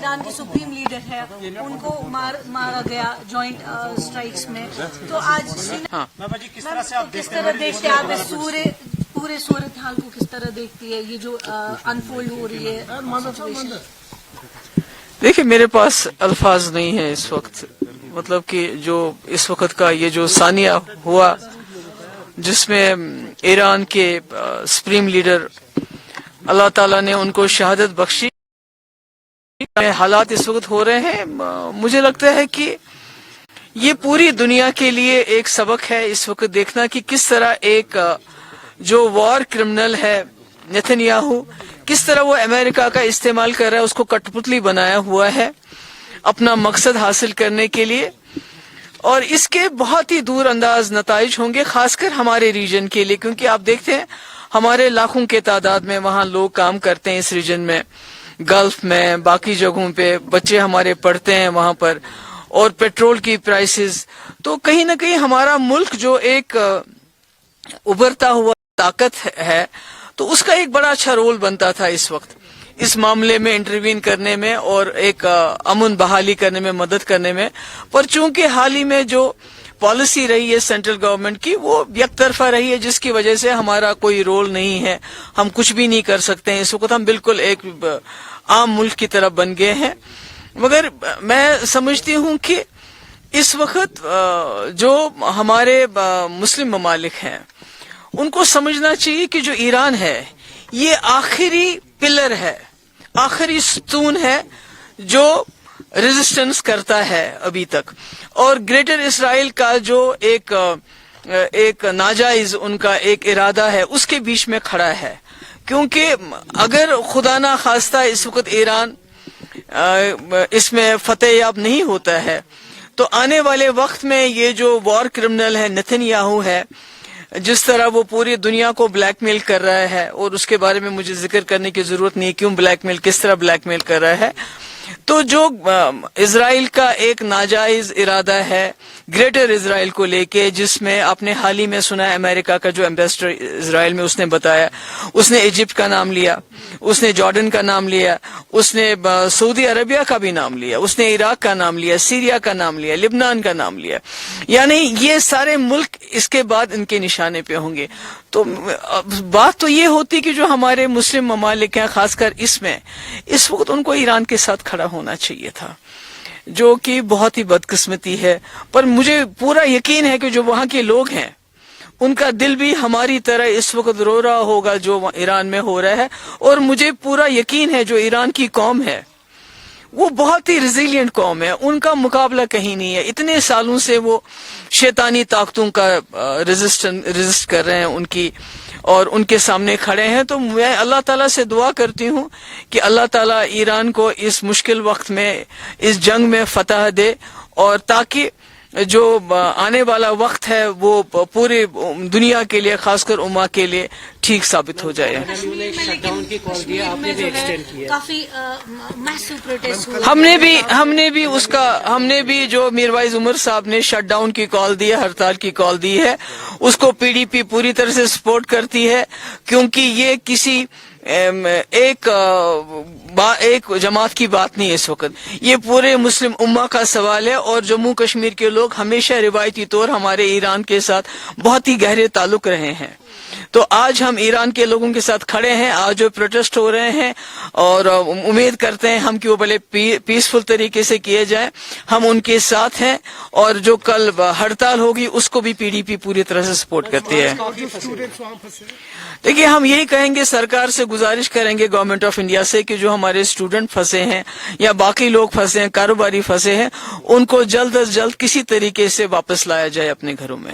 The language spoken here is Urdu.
ایران کے سپریم لیڈر ہے ان کو مارا گیا جوائنٹ اسٹرائکس میں. تو آج کس طرح دیکھتے ہیں آپ اس پورے صورتحال کو کس طرح دیکھتی ہے یہ جو انفولڈ ہو رہی ہے سچویشن؟ دیکھیں میرے پاس الفاظ نہیں ہیں اس وقت، مطلب کہ جو اس وقت کا یہ جو ثانیہ ہوا جس میں ایران کے سپریم لیڈر اللہ تعالیٰ نے ان کو شہادت بخشی، حالات اس وقت ہو رہے ہیں، مجھے لگتا ہے کہ یہ پوری دنیا کے لیے ایک سبق ہے اس وقت دیکھنا کہ کس طرح ایک جو وار کرمنل ہے نیتن یاہو کس طرح وہ امریکہ کا استعمال کر رہا ہے، اس کو کٹ پتلی بنایا ہوا ہے اپنا مقصد حاصل کرنے کے لیے، اور اس کے بہت ہی دور انداز نتائج ہوں گے خاص کر ہمارے ریجن کے لیے، کیونکہ آپ دیکھتے ہیں ہمارے لاکھوں کے تعداد میں وہاں لوگ کام کرتے ہیں اس ریجن میں، گلف میں باقی جگہوں پہ بچے ہمارے پڑھتے ہیں وہاں پر، اور پیٹرول کی پرائسز، تو کہیں نہ کہیں ہمارا ملک جو ایک ابھرتا ہوا طاقت ہے تو اس کا ایک بڑا اچھا رول بنتا تھا اس وقت اس معاملے میں انٹروین کرنے میں اور ایک امن بحالی کرنے میں مدد کرنے میں، پر چونکہ حال ہی میں جو پالیسی رہی ہے سینٹرل گورنمنٹ کی وہ یک طرفہ رہی ہے جس کی وجہ سے ہمارا کوئی رول نہیں ہے، ہم کچھ بھی نہیں کر سکتے ہیں اس وقت، ہم بالکل ایک عام ملک کی طرف بن گئے ہیں. مگر میں سمجھتی ہوں کہ اس وقت جو ہمارے مسلم ممالک ہیں ان کو سمجھنا چاہیے کہ جو ایران ہے یہ آخری پلر ہے، آخری ستون ہے جو ریزسٹنس کرتا ہے ابھی تک، اور گریٹر اسرائیل کا جو ایک ناجائز ان کا ایک ارادہ ہے اس کے بیچ میں کھڑا ہے، کیونکہ اگر خدا نہ خواستہ اس وقت ایران اس میں فتح یاب نہیں ہوتا ہے تو آنے والے وقت میں یہ جو وار کرمنل ہے نیتن یاہو ہے، جس طرح وہ پوری دنیا کو بلیک میل کر رہا ہے، اور اس کے بارے میں مجھے ذکر کرنے کی ضرورت نہیں کیوں بلیک میل، کس طرح بلیک میل کر رہا ہے، تو جو اسرائیل کا ایک ناجائز ارادہ ہے گریٹر اسرائیل کو لے کے، جس میں آپ نے حال ہی میں سنا ہے امریکہ کا جو ایمبیسڈر اسرائیل میں اس نے بتایا، اس نے ایجپٹ کا نام لیا، اس نے جارڈن کا نام لیا، اس نے سعودی عربیہ کا بھی نام لیا، اس نے عراق کا نام لیا، سیریا کا نام لیا، لبنان کا نام لیا، یعنی یہ سارے ملک اس کے بعد ان کے نشانے پہ ہوں گے. تو بات تو یہ ہوتی کہ جو ہمارے مسلم ممالک ہیں خاص کر اس میں اس وقت ان کو ایران کے ساتھ کھڑا ہونا چاہیے تھا، جو کہ بہت ہی بدقسمتی ہے، پر مجھے پورا یقین ہے کہ جو وہاں کے لوگ ہیں ان کا دل بھی ہماری طرح اس وقت رو رہا ہوگا جو ایران میں ہو رہا ہے، اور مجھے پورا یقین ہے جو ایران کی قوم ہے وہ بہت ہی ریزیلینٹ قوم ہے، ان کا مقابلہ کہیں نہیں ہے، اتنے سالوں سے وہ شیطانی طاقتوں کا ریزسٹ کر رہے ہیں ان کی، اور ان کے سامنے کھڑے ہیں. تو میں اللہ تعالیٰ سے دعا کرتی ہوں کہ اللہ تعالیٰ ایران کو اس مشکل وقت میں اس جنگ میں فتح دے، اور تاکہ جو آنے والا وقت ہے وہ پوری دنیا کے لیے خاص کر امہ کے لیے ٹھیک ثابت ہو جائے. ہم نے بھی جو میروائز عمر صاحب نے شٹ ڈاؤن کی کال دی ہے، ہڑتال کی کال دی ہے، اس کو پی ڈی پی پوری طرح سے سپورٹ کرتی ہے، کیونکہ یہ کسی ایک جماعت کی بات نہیں ہے اس وقت، یہ پورے مسلم امہ کا سوال ہے، اور جموں کشمیر کے لوگ ہمیشہ روایتی طور ہمارے ایران کے ساتھ بہت ہی گہرے تعلق رہے ہیں. تو آج ہم ایران کے لوگوں کے ساتھ کھڑے ہیں، آج جو پروٹیسٹ ہو رہے ہیں، اور امید کرتے ہیں ہم کہ وہ بڑے پیسفل طریقے سے کیے جائیں، ہم ان کے ساتھ ہیں، اور جو کل ہڑتال ہوگی اس کو بھی پی ڈی پی پوری طرح سے سپورٹ کرتی ہے. دیکھیے ہم یہی کہیں گے، سرکار سے گزارش کریں گے گورنمنٹ آف انڈیا سے کہ جو ہمارے اسٹوڈنٹ پھنسے ہیں یا باقی لوگ پھنسے ہیں، کاروباری پھنسے ہیں، ان کو جلد از جلد کسی طریقے سے واپس لایا جائے اپنے گھروں میں.